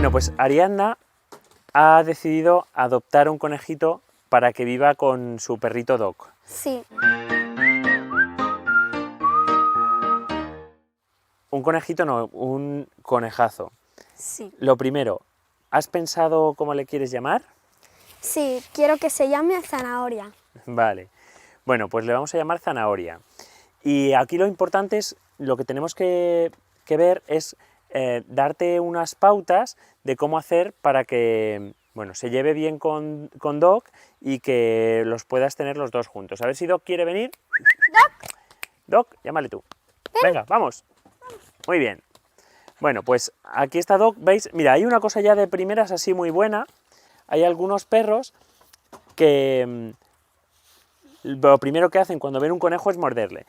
Bueno, pues Ariadna ha decidido adoptar un conejito para que viva con su perrito Doc. Sí. Un conejito no, un conejazo. Sí. Lo primero, ¿has pensado cómo le quieres llamar? Sí, quiero que se llame Zanahoria. Vale. Bueno, pues le vamos a llamar Zanahoria. Y aquí lo importante es, lo que tenemos que ver es darte unas pautas de cómo hacer para que, bueno, se lleve bien con Doc y que los puedas tener los dos juntos. A ver si Doc quiere venir. ¡Doc! Doc, llámale tú. Venga, vamos. Muy bien. Bueno, pues aquí está Doc, ¿veis? Mira, hay una cosa ya de primeras así muy buena. Hay algunos perros que lo primero que hacen cuando ven un conejo es morderle.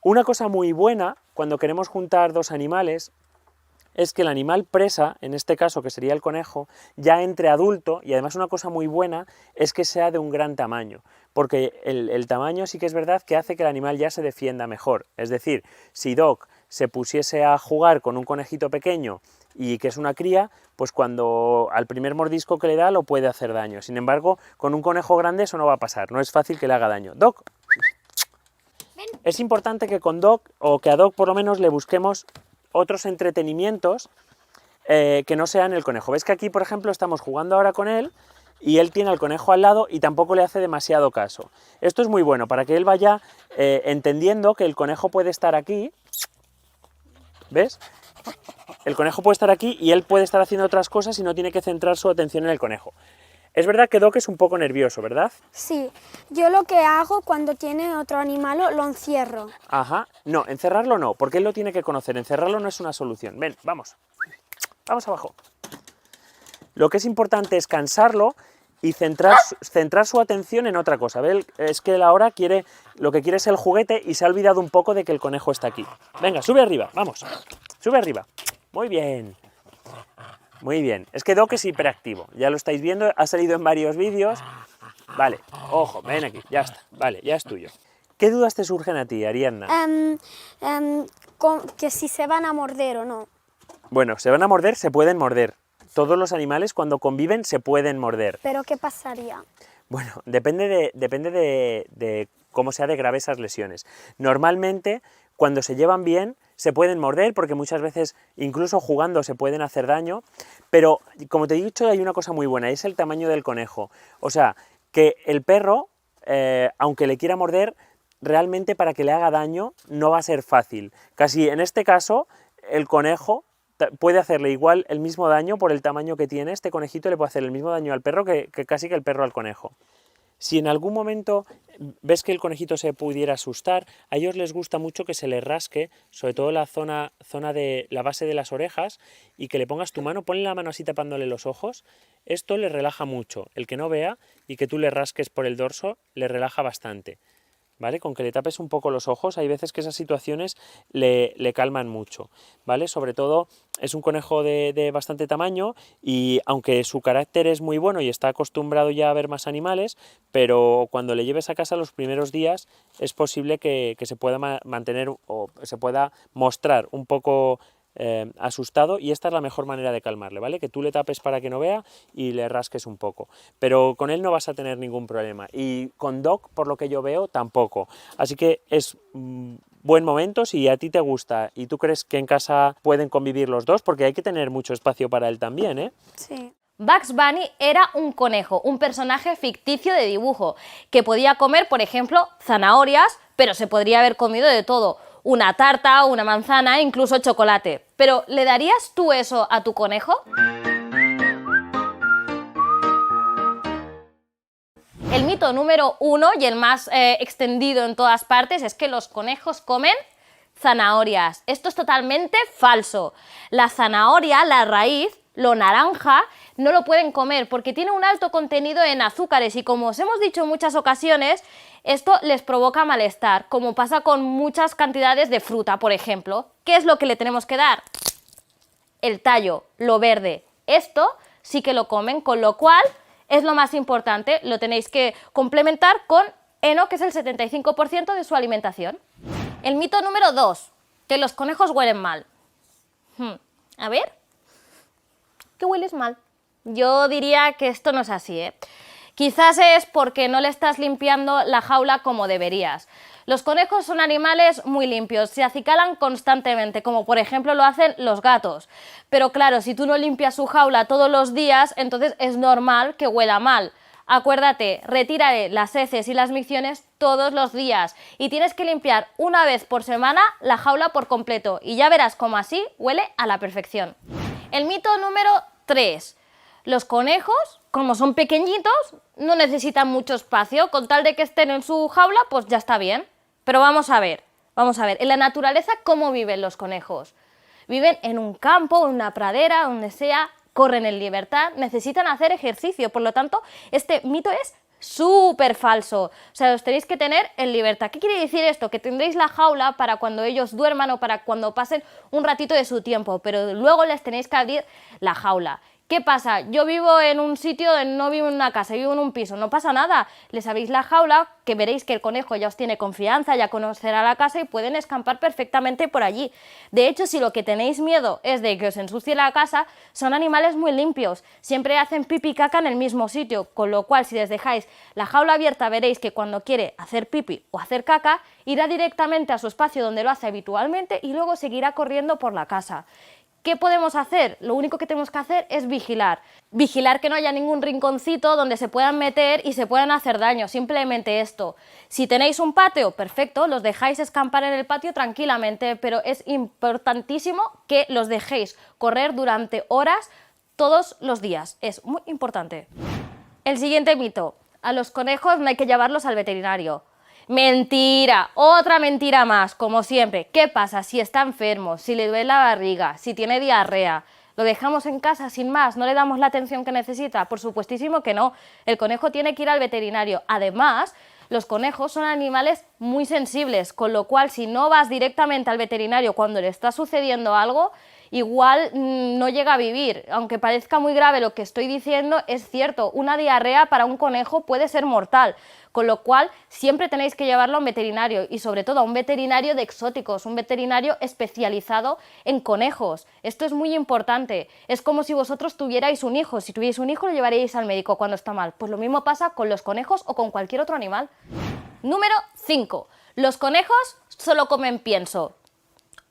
Una cosa muy buena cuando queremos juntar dos animales es que el animal presa, en este caso que sería el conejo, ya entre adulto, y además una cosa muy buena es que sea de un gran tamaño, porque el tamaño sí que es verdad que hace que el animal ya se defienda mejor. Es decir, si Doc se pusiese a jugar con un conejito pequeño y que es una cría, pues cuando al primer mordisco que le da lo puede hacer daño. Sin embargo, con un conejo grande eso no va a pasar, no es fácil que le haga daño. Doc, es importante que con Doc, o que a Doc por lo menos le busquemos otros entretenimientos que no sean el conejo. ¿Ves que aquí, por ejemplo, estamos jugando ahora con él y él tiene al conejo al lado y tampoco le hace demasiado caso? Esto es muy bueno para que él vaya entendiendo que el conejo puede estar aquí. ¿Ves? El conejo puede estar aquí y él puede estar haciendo otras cosas y no tiene que centrar su atención en el conejo. Es verdad que Doc es un poco nervioso, ¿verdad? Sí, yo lo que hago cuando tiene otro animal lo encierro. Ajá, no, encerrarlo no, porque él lo tiene que conocer, encerrarlo no es una solución. Ven, vamos, vamos abajo. Lo que es importante es cansarlo y centrar su atención en otra cosa. ¿Ves? Es que él ahora lo que quiere es el juguete y se ha olvidado un poco de que el conejo está aquí. Venga, sube arriba, vamos, sube arriba. Muy bien. Muy bien, es que Doc es hiperactivo, ya lo estáis viendo, ha salido en varios vídeos. Vale, ojo, ven aquí, ya está, vale, ya es tuyo. ¿Qué dudas te surgen a ti, Ariadna? Que si se van a morder o no. Bueno, se van a morder, se pueden morder. Todos los animales cuando conviven se pueden morder. ¿Pero qué pasaría? Bueno, depende de cómo sea de grave esas lesiones. Normalmente, cuando se llevan bien, se pueden morder, porque muchas veces, incluso jugando, se pueden hacer daño, pero, como te he dicho, hay una cosa muy buena, y es el tamaño del conejo. O sea, que el perro, aunque le quiera morder, realmente para que le haga daño no va a ser fácil. Casi en este caso, el conejo puede hacerle igual el mismo daño por el tamaño que tiene. Este conejito le puede hacer el mismo daño al perro que casi que el perro al conejo. Si en algún momento ves que el conejito se pudiera asustar, a ellos les gusta mucho que se les rasque, sobre todo la zona de la base de las orejas, y que le pongas tu mano, ponle la mano así tapándole los ojos. Esto le relaja mucho. El que no vea y que tú le rasques por el dorso, le relaja bastante. ¿Vale? Con que le tapes un poco los ojos, hay veces que esas situaciones le calman mucho, ¿vale? Sobre todo es un conejo de bastante tamaño y aunque su carácter es muy bueno y está acostumbrado ya a ver más animales, pero cuando le lleves a casa los primeros días es posible que se pueda mantener o se pueda mostrar un poco asustado, y esta es la mejor manera de calmarle, ¿vale? Que tú le tapes para que no vea y le rasques un poco, pero con él no vas a tener ningún problema, y con Doc, por lo que yo veo, tampoco, así que es buen momento si a ti te gusta y tú crees que en casa pueden convivir los dos, porque hay que tener mucho espacio para él también, ¿eh? Sí. Bugs Bunny era un conejo, un personaje ficticio de dibujo, que podía comer, por ejemplo, zanahorias, pero se podría haber comido de todo. Una tarta, una manzana, incluso chocolate. Pero, ¿le darías tú eso a tu conejo? El mito número 1 y el más extendido en todas partes es que los conejos comen zanahorias. Esto es totalmente falso. La zanahoria, la raíz, lo naranja, no lo pueden comer porque tiene un alto contenido en azúcares y, como os hemos dicho en muchas ocasiones, esto les provoca malestar, como pasa con muchas cantidades de fruta, por ejemplo. ¿Qué es lo que le tenemos que dar? El tallo, lo verde. Esto sí que lo comen, con lo cual es lo más importante, lo tenéis que complementar con heno, que es el 75% de su alimentación. El mito número 2, que los conejos huelen mal. A ver. que hueles mal. Yo diría que esto no es así, ¿eh? Quizás es porque no le estás limpiando la jaula como deberías. Los conejos son animales muy limpios, se acicalan constantemente, como por ejemplo lo hacen los gatos. Pero claro, si tú no limpias su jaula todos los días, entonces es normal que huela mal. Acuérdate, retírale las heces y las micciones todos los días y tienes que limpiar una vez por semana la jaula por completo y ya verás cómo así huele a la perfección. El mito número 3. Los conejos, como son pequeñitos, no necesitan mucho espacio, con tal de que estén en su jaula, pues ya está bien. Pero vamos a ver, en la naturaleza, ¿cómo viven los conejos? Viven en un campo, en una pradera, donde sea, corren en libertad, necesitan hacer ejercicio, por lo tanto, este mito es súper falso. O sea, los tenéis que tener en libertad. ¿Qué quiere decir esto? Que tendréis la jaula para cuando ellos duerman o para cuando pasen un ratito de su tiempo, pero luego les tenéis que abrir la jaula. ¿Qué pasa? Yo vivo en un sitio, no vivo en una casa, vivo en un piso, no pasa nada. Les abrís la jaula, que veréis que el conejo ya os tiene confianza, ya conocerá la casa y pueden escampar perfectamente por allí. De hecho, si lo que tenéis miedo es de que os ensucie la casa, son animales muy limpios. Siempre hacen pipi y caca en el mismo sitio, con lo cual si les dejáis la jaula abierta veréis que cuando quiere hacer pipi o hacer caca, irá directamente a su espacio donde lo hace habitualmente y luego seguirá corriendo por la casa. ¿Qué podemos hacer? Lo único que tenemos que hacer es vigilar. Vigilar que no haya ningún rinconcito donde se puedan meter y se puedan hacer daño, simplemente esto. Si tenéis un patio, perfecto, los dejáis escampar en el patio tranquilamente, pero es importantísimo que los dejéis correr durante horas todos los días. Es muy importante. El siguiente mito. A los conejos no hay que llevarlos al veterinario. Mentira, otra mentira más, como siempre. ¿Qué pasa si está enfermo, si le duele la barriga, si tiene diarrea? ¿Lo dejamos en casa sin más? ¿No le damos la atención que necesita? Por supuestísimo que no. El conejo tiene que ir al veterinario. Además, los conejos son animales muy sensibles, con lo cual si no vas directamente al veterinario cuando le está sucediendo algo, igual no llega a vivir. Aunque parezca muy grave lo que estoy diciendo, es cierto, una diarrea para un conejo puede ser mortal, con lo cual siempre tenéis que llevarlo a un veterinario y sobre todo a un veterinario de exóticos, un veterinario especializado en conejos. Esto es muy importante. Es como si vosotros tuvierais un hijo. Si tuvierais un hijo lo llevaríais al médico cuando está mal. Pues lo mismo pasa con los conejos o con cualquier otro animal. Número 5. Los conejos solo comen pienso.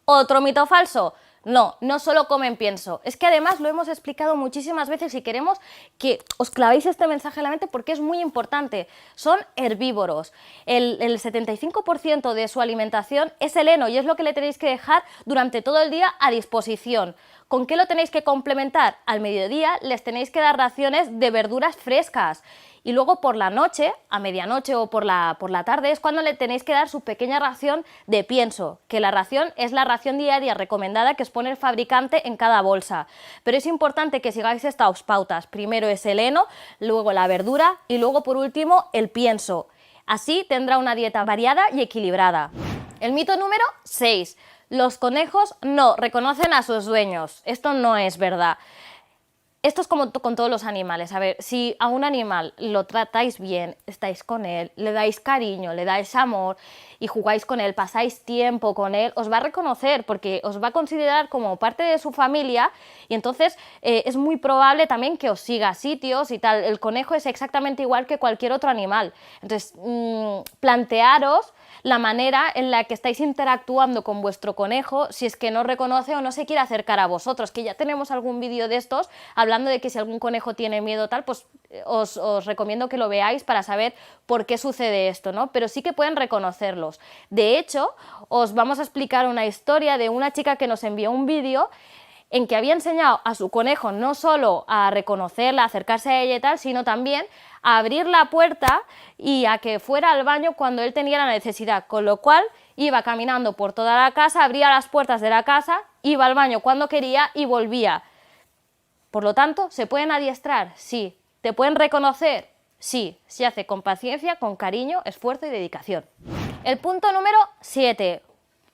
¿Otro mito falso? No, no solo comen pienso. Es que además lo hemos explicado muchísimas veces y queremos que os clavéis este mensaje en la mente porque es muy importante. Son herbívoros. El 75% de su alimentación es el heno y es lo que le tenéis que dejar durante todo el día a disposición. ¿Con qué lo tenéis que complementar? Al mediodía les tenéis que dar raciones de verduras frescas. Y luego por la noche, a medianoche o por la tarde, es cuando le tenéis que dar su pequeña ración de pienso, que la ración es la ración diaria recomendada que os pone el fabricante en cada bolsa. Pero es importante que sigáis estas pautas. Primero es el heno, luego la verdura y luego por último el pienso. Así tendrá una dieta variada y equilibrada. El mito número 6. Los conejos no reconocen a sus dueños. Esto no es verdad. Esto es como con todos los animales. A ver, si a un animal lo tratáis bien, estáis con él, le dais cariño, le dais amor y jugáis con él, pasáis tiempo con él, os va a reconocer porque os va a considerar como parte de su familia y entonces es muy probable también que os siga a sitios y tal. El conejo es exactamente igual que cualquier otro animal. Entonces, plantearos la manera en la que estáis interactuando con vuestro conejo si es que no reconoce o no se quiere acercar a vosotros, que ya tenemos algún vídeo de estos hablando de que si algún conejo tiene miedo tal, pues os recomiendo que lo veáis para saber por qué sucede esto, ¿no? Pero sí que pueden reconocerlos. De hecho, os vamos a explicar una historia de una chica que nos envió un vídeo en que había enseñado a su conejo no solo a reconocerla, a acercarse a ella y tal, sino también a abrir la puerta y a que fuera al baño cuando él tenía la necesidad, con lo cual iba caminando por toda la casa, abría las puertas de la casa, iba al baño cuando quería y volvía. Por lo tanto, ¿se pueden adiestrar? Sí. ¿Te pueden reconocer? Sí. Se hace con paciencia, con cariño, esfuerzo y dedicación. El punto número 7.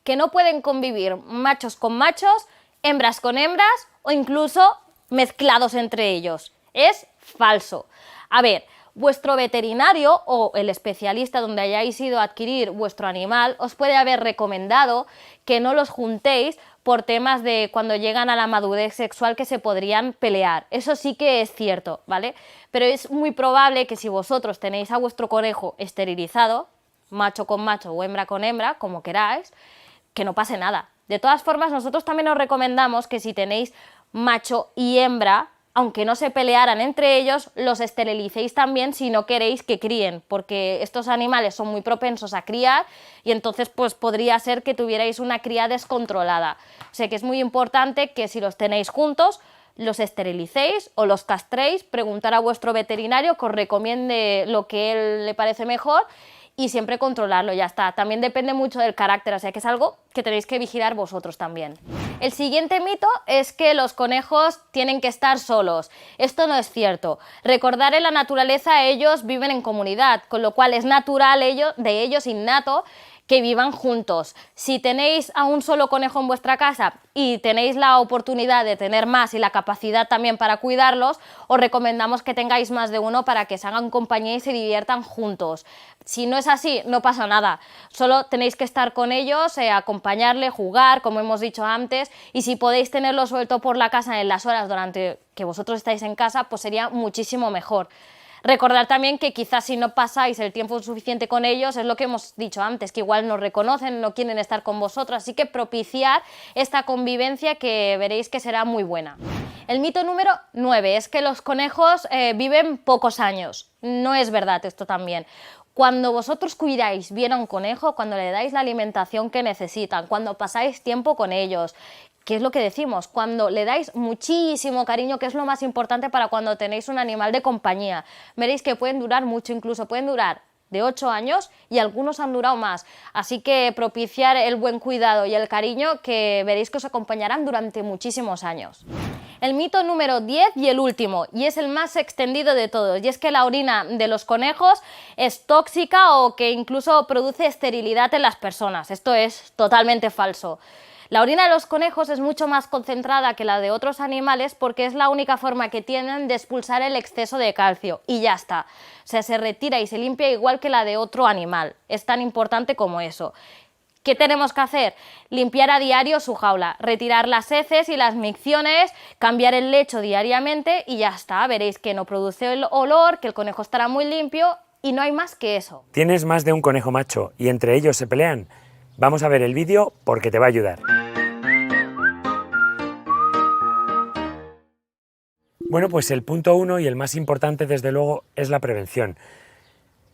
Que no pueden convivir machos con machos, hembras con hembras o incluso mezclados entre ellos. Es falso. A ver, Vuestro veterinario o el especialista donde hayáis ido a adquirir vuestro animal os puede haber recomendado que no los juntéis por temas de cuando llegan a la madurez sexual que se podrían pelear. Eso sí que es cierto, ¿vale? Pero es muy probable que si vosotros tenéis a vuestro conejo esterilizado, macho con macho o hembra con hembra, como queráis, que no pase nada. De todas formas, nosotros también os recomendamos que si tenéis macho y hembra, aunque no se pelearan entre ellos, los esterilicéis también si no queréis que críen, porque estos animales son muy propensos a criar y entonces pues podría ser que tuvierais una cría descontrolada. O sea que es muy importante que si los tenéis juntos, los esterilicéis o los castréis, preguntar a vuestro veterinario que os recomiende lo que él le parece mejor y siempre controlarlo, ya está. También depende mucho del carácter, o sea que es algo que tenéis que vigilar vosotros también. El siguiente mito es que los conejos tienen que estar solos. Esto no es cierto. Recordar, en la naturaleza ellos viven en comunidad, con lo cual es natural de ellos innato que vivan juntos. Si tenéis a un solo conejo en vuestra casa y tenéis la oportunidad de tener más y la capacidad también para cuidarlos, os recomendamos que tengáis más de uno para que se hagan compañía y se diviertan juntos. Si no es así, no pasa nada. Solo tenéis que estar con ellos, acompañarle, jugar, como hemos dicho antes, y si podéis tenerlo suelto por la casa en las horas durante que vosotros estáis en casa, pues sería muchísimo mejor. Recordar también que quizás si no pasáis el tiempo suficiente con ellos, es lo que hemos dicho antes, que igual no reconocen, no quieren estar con vosotros, así que propiciar esta convivencia que veréis que será muy buena. El mito número 9 es que los conejos viven pocos años. No es verdad esto también. Cuando vosotros cuidáis bien a un conejo, cuando le dais la alimentación que necesitan, cuando pasáis tiempo con ellos, ¿qué es lo que decimos? Cuando le dais muchísimo cariño, que es lo más importante para cuando tenéis un animal de compañía. Veréis que pueden durar mucho, incluso pueden durar de 8 años y algunos han durado más. Así que propiciar el buen cuidado y el cariño que veréis que os acompañarán durante muchísimos años. El mito número 10 y el último, y es el más extendido de todos, y es que la orina de los conejos es tóxica o que incluso produce esterilidad en las personas. Esto es totalmente falso. La orina de los conejos es mucho más concentrada que la de otros animales porque es la única forma que tienen de expulsar el exceso de calcio y ya está. O sea, se retira y se limpia igual que la de otro animal. Es tan importante como eso. ¿Qué tenemos que hacer? Limpiar a diario su jaula, retirar las heces y las micciones, cambiar el lecho diariamente y ya está. Veréis que no produce el olor, que el conejo estará muy limpio y no hay más que eso. ¿Tienes más de un conejo macho y entre ellos se pelean? Vamos a ver el vídeo porque te va a ayudar. Bueno, pues el punto 1 y el más importante desde luego es la prevención.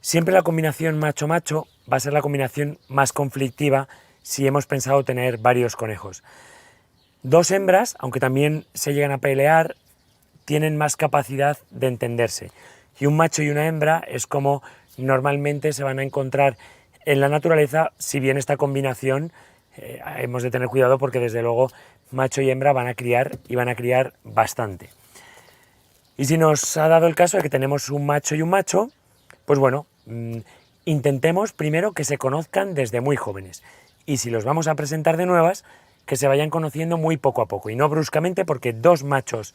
Siempre la combinación macho-macho va a ser la combinación más conflictiva si hemos pensado tener varios conejos. Dos hembras, aunque también se llegan a pelear, tienen más capacidad de entenderse. Y un macho y una hembra es como normalmente se van a encontrar en la naturaleza, si bien esta combinación hemos de tener cuidado porque desde luego macho y hembra van a criar y van a criar bastante. Y si nos ha dado el caso de que tenemos un macho y un macho, pues bueno, intentemos primero que se conozcan desde muy jóvenes. Y si los vamos a presentar de nuevas, que se vayan conociendo muy poco a poco y no bruscamente, porque dos machos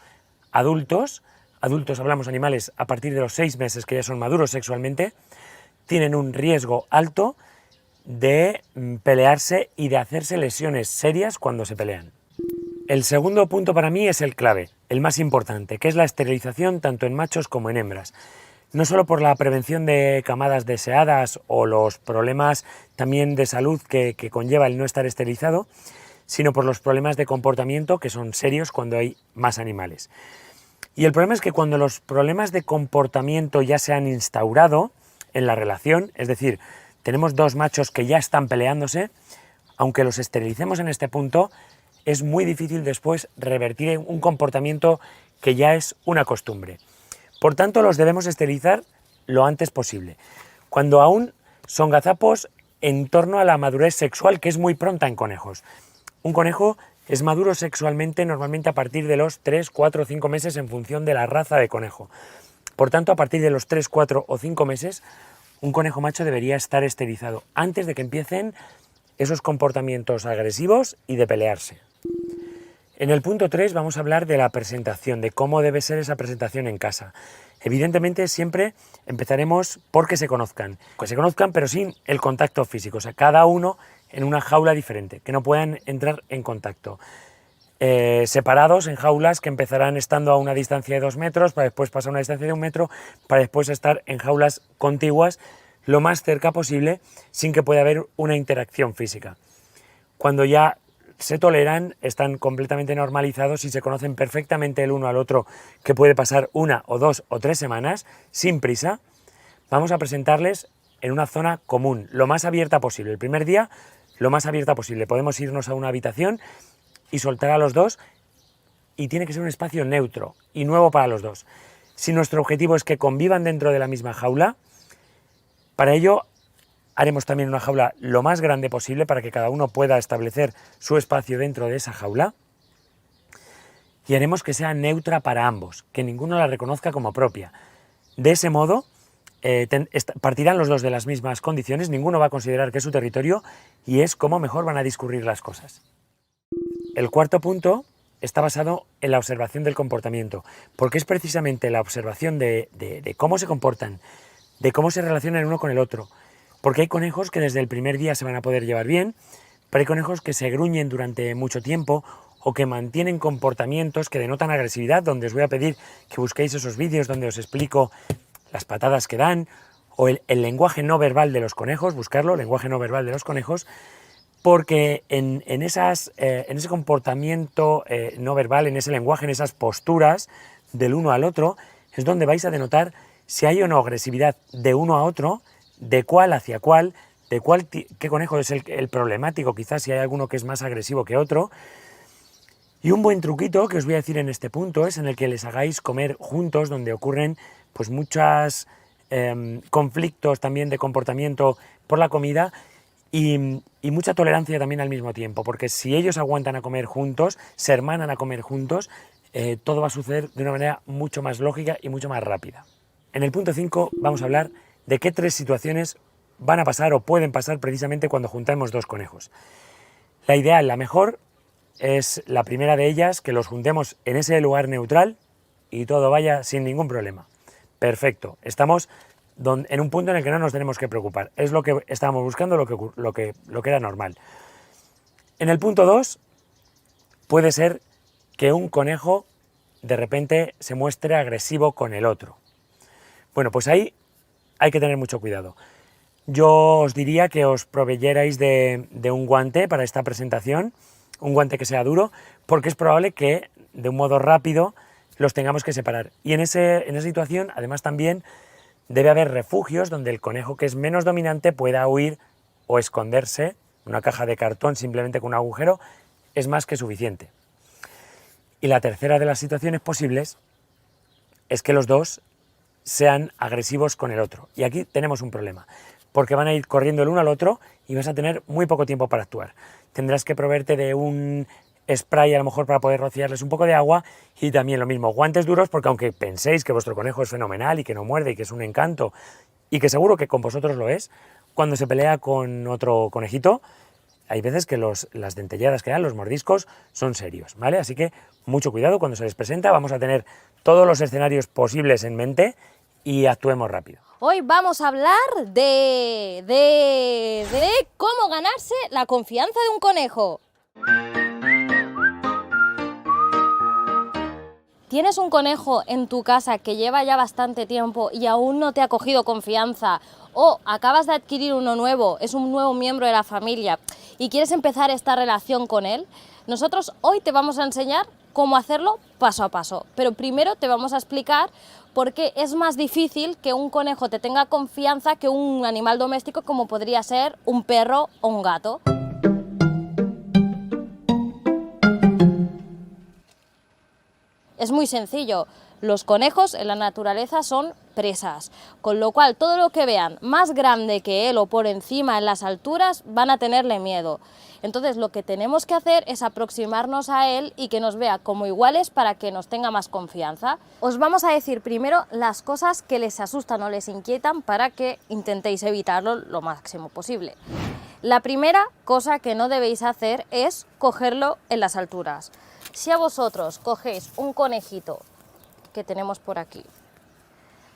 adultos hablamos animales a partir de los 6 meses que ya son maduros sexualmente, tienen un riesgo alto de pelearse y de hacerse lesiones serias cuando se pelean. El segundo punto para mí es el clave, el más importante, que es la esterilización tanto en machos como en hembras. No solo por la prevención de camadas deseadas o los problemas también de salud que conlleva el no estar esterilizado, sino por los problemas de comportamiento que son serios cuando hay más animales. Y el problema es que cuando los problemas de comportamiento ya se han instaurado en la relación, es decir, tenemos dos machos que ya están peleándose, aunque los esterilicemos en este punto, es muy difícil después revertir un comportamiento que ya es una costumbre. Por tanto, los debemos esterilizar lo antes posible, cuando aún son gazapos en torno a la madurez sexual, que es muy pronta en conejos. Un conejo es maduro sexualmente normalmente a partir de los 3, 4 o 5 meses en función de la raza de conejo. Por tanto, a partir de los 3, 4 o 5 meses, un conejo macho debería estar esterilizado antes de que empiecen esos comportamientos agresivos y de pelearse. En el punto 3 vamos a hablar de la presentación, de cómo debe ser esa presentación en casa. Evidentemente siempre empezaremos por que se conozcan pero sin el contacto físico, o sea, cada uno en una jaula diferente, que no puedan entrar en contacto. Separados en jaulas que empezarán estando a una distancia de 2 metros, para después pasar a una distancia de 1 metro, para después estar en jaulas contiguas lo más cerca posible sin que pueda haber una interacción física. Cuando ya se toleran, están completamente normalizados y se conocen perfectamente el uno al otro, que puede pasar 1 o 2 o 3 semanas, sin prisa, vamos a presentarles en una zona común, lo más abierta posible. El primer día, lo más abierta posible. Podemos irnos a una habitación y soltar a los dos, y tiene que ser un espacio neutro y nuevo para los dos. Si nuestro objetivo es que convivan dentro de la misma jaula, para ello haremos también una jaula lo más grande posible para que cada uno pueda establecer su espacio dentro de esa jaula, y haremos que sea neutra para ambos, que ninguno la reconozca como propia. De ese modo partirán los dos de las mismas condiciones, ninguno va a considerar que es su territorio, y es como mejor van a discurrir las cosas. El cuarto punto está basado en la observación del comportamiento, porque es precisamente la observación de cómo se comportan, de cómo se relacionan el uno con el otro, porque hay conejos que desde el primer día se van a poder llevar bien, pero hay conejos que se gruñen durante mucho tiempo o que mantienen comportamientos que denotan agresividad, donde os voy a pedir que busquéis esos vídeos donde os explico las patadas que dan, o el lenguaje no verbal de los conejos, buscarlo, lenguaje no verbal de los conejos, porque en ese comportamiento no verbal, en ese lenguaje, en esas posturas del uno al otro, es donde vais a denotar si hay o no agresividad de uno a otro, de cuál hacia cuál, qué conejo es el problemático, quizás si hay alguno que es más agresivo que otro. Y un buen truquito que os voy a decir en este punto es en el que les hagáis comer juntos, donde ocurren pues muchos conflictos también de comportamiento por la comida, y mucha tolerancia también al mismo tiempo, porque si ellos aguantan a comer juntos, se hermanan a comer juntos, todo va a suceder de una manera mucho más lógica y mucho más rápida. En el punto 5 vamos a hablar de qué 3 situaciones van a pasar o pueden pasar precisamente cuando juntamos 2 conejos. La ideal, la mejor, es la primera de ellas, que los juntemos en ese lugar neutral y todo vaya sin ningún problema. Perfecto, estamos en un punto en el que no nos tenemos que preocupar. Es lo que estábamos buscando, lo que era normal. En el punto 2 puede ser que un conejo de repente se muestre agresivo con el otro. Bueno, pues ahí hay que tener mucho cuidado. Yo os diría que os proveyerais de un guante para esta presentación, un guante que sea duro, porque es probable que de un modo rápido los tengamos que separar. Y en esa situación, además, también debe haber refugios donde el conejo que es menos dominante pueda huir o esconderse. Una caja de cartón simplemente con un agujero es más que suficiente. Y la tercera de las situaciones posibles es que los dos sean agresivos con el otro. Y aquí tenemos un problema, porque van a ir corriendo el uno al otro y vas a tener muy poco tiempo para actuar. Tendrás que proveerte de un spray a lo mejor para poder rociarles un poco de agua, y también lo mismo, guantes duros, porque aunque penséis que vuestro conejo es fenomenal y que no muerde y que es un encanto, y que seguro que con vosotros lo es, cuando se pelea con otro conejito, hay veces que las dentelladas que dan, los mordiscos, son serios, ¿vale? Así que mucho cuidado cuando se les presenta, vamos a tener todos los escenarios posibles en mente y actuemos rápido. Hoy vamos a hablar de cómo ganarse la confianza de un conejo. ¿Tienes un conejo en tu casa que lleva ya bastante tiempo y aún no te ha cogido confianza? O acabas de adquirir uno nuevo, es un nuevo miembro de la familia y quieres empezar esta relación con él. Nosotros hoy te vamos a enseñar cómo hacerlo paso a paso, pero primero te vamos a explicar por qué es más difícil que un conejo te tenga confianza que un animal doméstico como podría ser un perro o un gato. Es muy sencillo, los conejos en la naturaleza son presas, con lo cual todo lo que vean más grande que él o por encima en las alturas van a tenerle miedo. Entonces lo que tenemos que hacer es aproximarnos a él y que nos vea como iguales para que nos tenga más confianza. Os vamos a decir primero las cosas que les asustan o les inquietan para que intentéis evitarlo lo máximo posible. La primera cosa que no debéis hacer es cogerlo en las alturas. Si a vosotros cogéis un conejito que tenemos por aquí,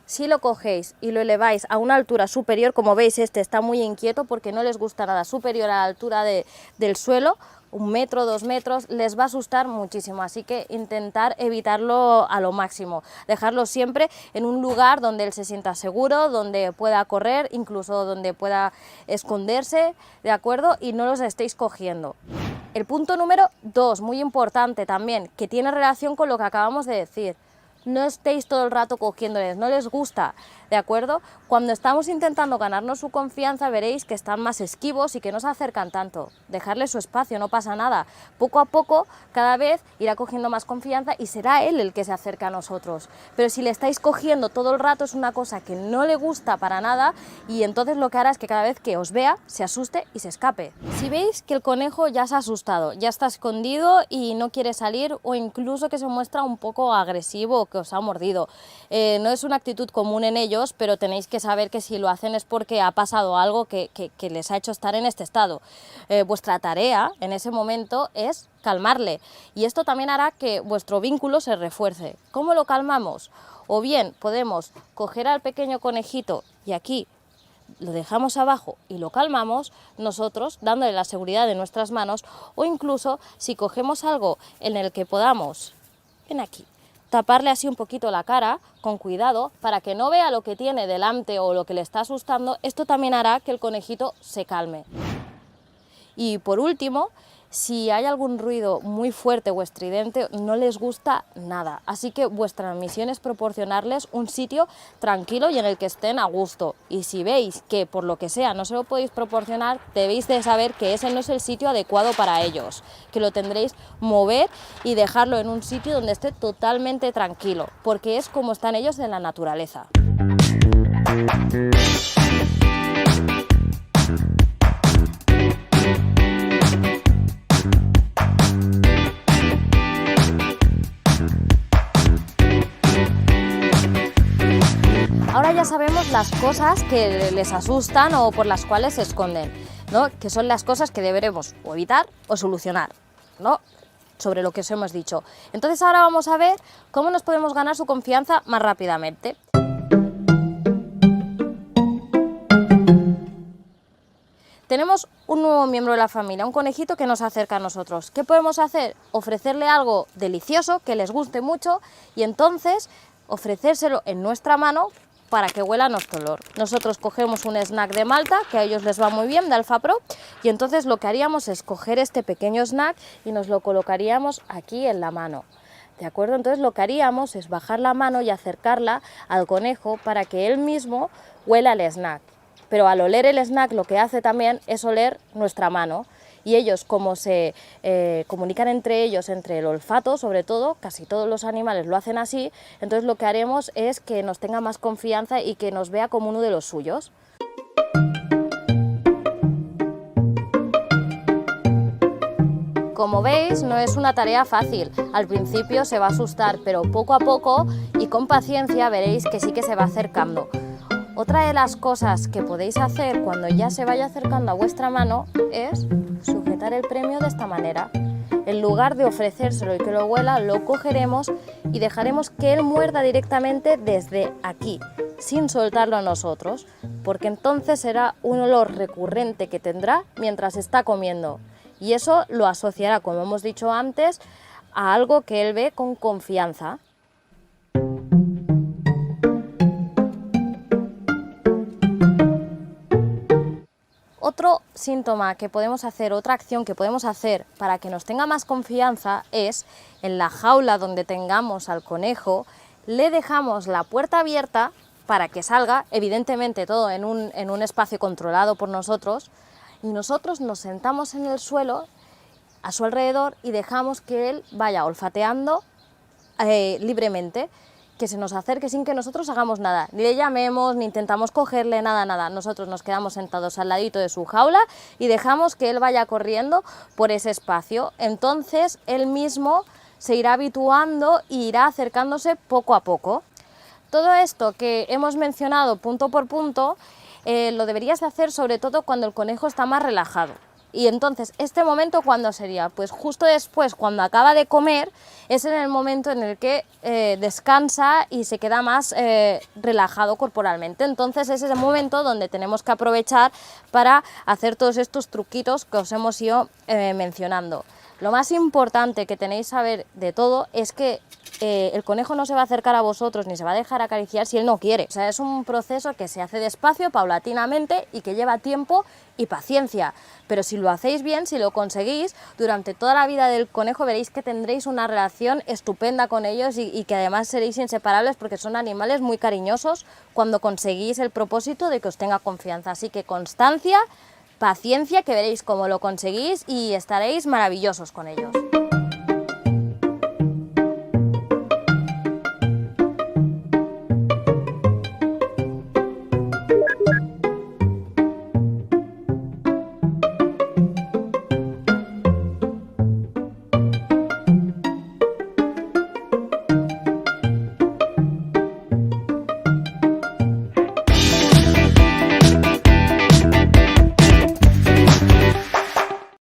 si lo cogéis y lo eleváis a una altura superior, como veis este está muy inquieto porque no les gusta nada superior a la altura del suelo, 1 metro, 2 metros, les va a asustar muchísimo, así que intentar evitarlo a lo máximo, dejarlo siempre en un lugar donde él se sienta seguro, donde pueda correr, incluso donde pueda esconderse, ¿de acuerdo? Y no los estéis cogiendo. El punto número 2, muy importante también, que tiene relación con lo que acabamos de decir. No estéis todo el rato cogiéndoles, no les gusta, ¿de acuerdo? Cuando estamos intentando ganarnos su confianza veréis que están más esquivos y que no se acercan tanto. Dejarles su espacio, no pasa nada. Poco a poco, cada vez irá cogiendo más confianza y será él el que se acerque a nosotros. Pero si le estáis cogiendo todo el rato es una cosa que no le gusta para nada y entonces lo que hará es que cada vez que os vea se asuste y se escape. Si veis que el conejo ya se ha asustado, ya está escondido y no quiere salir o incluso que se muestra un poco agresivo o que os ha mordido, no es una actitud común en ellos, pero tenéis que saber que si lo hacen es porque ha pasado algo que les ha hecho estar en este estado. Vuestra tarea en ese momento es calmarle y esto también hará que vuestro vínculo se refuerce. ¿Cómo lo calmamos? O bien podemos coger al pequeño conejito y aquí lo dejamos abajo y lo calmamos nosotros dándole la seguridad de nuestras manos, o incluso si cogemos algo en el que podamos, ven aquí, taparle así un poquito la cara, con cuidado, para que no vea lo que tiene delante o lo que le está asustando, esto también hará que el conejito se calme. Y por último, si hay algún ruido muy fuerte o estridente, no les gusta nada. Así que vuestra misión es proporcionarles un sitio tranquilo y en el que estén a gusto. Y si veis que por lo que sea no se lo podéis proporcionar, debéis de saber que ese no es el sitio adecuado para ellos, que lo tendréis mover y dejarlo en un sitio donde esté totalmente tranquilo, porque es como están ellos en la naturaleza. Ahora ya sabemos las cosas que les asustan o por las cuales se esconden, ¿no? Que son las cosas que deberemos o evitar o solucionar, ¿no? Sobre lo que os hemos dicho. Entonces ahora vamos a ver cómo nos podemos ganar su confianza más rápidamente. Tenemos un nuevo miembro de la familia, un conejito que nos acerca a nosotros. ¿Qué podemos hacer? Ofrecerle algo delicioso, que les guste mucho, y entonces ofrecérselo en nuestra mano para que huela nuestro olor. Nosotros cogemos un snack de Malta, que a ellos les va muy bien, de Alfa Pro, y entonces lo que haríamos es coger este pequeño snack y nos lo colocaríamos aquí en la mano. ¿De acuerdo? Entonces lo que haríamos es bajar la mano y acercarla al conejo para que él mismo huela el snack. Pero al oler el snack lo que hace también es oler nuestra mano. Y ellos, como se comunican entre ellos, entre el olfato sobre todo, casi todos los animales lo hacen así, entonces lo que haremos es que nos tenga más confianza y que nos vea como uno de los suyos. Como veis, no es una tarea fácil. Al principio se va a asustar, pero poco a poco y con paciencia veréis que sí que se va acercando. Otra de las cosas que podéis hacer cuando ya se vaya acercando a vuestra mano es sujetar el premio de esta manera. En lugar de ofrecérselo y que lo huela, lo cogeremos y dejaremos que él muerda directamente desde aquí, sin soltarlo a nosotros, porque entonces será un olor recurrente que tendrá mientras está comiendo. Y eso lo asociará, como hemos dicho antes, a algo que él ve con confianza. Otro síntoma que podemos hacer, otra acción que podemos hacer para que nos tenga más confianza es, en la jaula donde tengamos al conejo, le dejamos la puerta abierta para que salga, evidentemente todo en un espacio controlado por nosotros, y nosotros nos sentamos en el suelo a su alrededor y dejamos que él vaya olfateando libremente, que se nos acerque sin que nosotros hagamos nada, ni le llamemos, ni intentamos cogerle, nada. Nosotros nos quedamos sentados al ladito de su jaula y dejamos que él vaya corriendo por ese espacio. Entonces él mismo se irá habituando y irá acercándose poco a poco. Todo esto que hemos mencionado punto por punto lo deberías de hacer sobre todo cuando el conejo está más relajado Y entonces, ¿este momento cuándo sería? Pues justo después, cuando acaba de comer, es en el momento en el que descansa y se queda más relajado corporalmente. Entonces es ese momento donde tenemos que aprovechar para hacer todos estos truquitos que os hemos ido mencionando. Lo más importante que tenéis que saber de todo es que el conejo no se va a acercar a vosotros ni se va a dejar acariciar si él no quiere. O sea, es un proceso que se hace despacio, paulatinamente y que lleva tiempo y paciencia. Pero si lo hacéis bien, si lo conseguís, durante toda la vida del conejo veréis que tendréis una relación estupenda con ellos y que además seréis inseparables porque son animales muy cariñosos cuando conseguís el propósito de que os tenga confianza. Así que constancia, paciencia, que veréis cómo lo conseguís y estaréis maravillosos con ellos.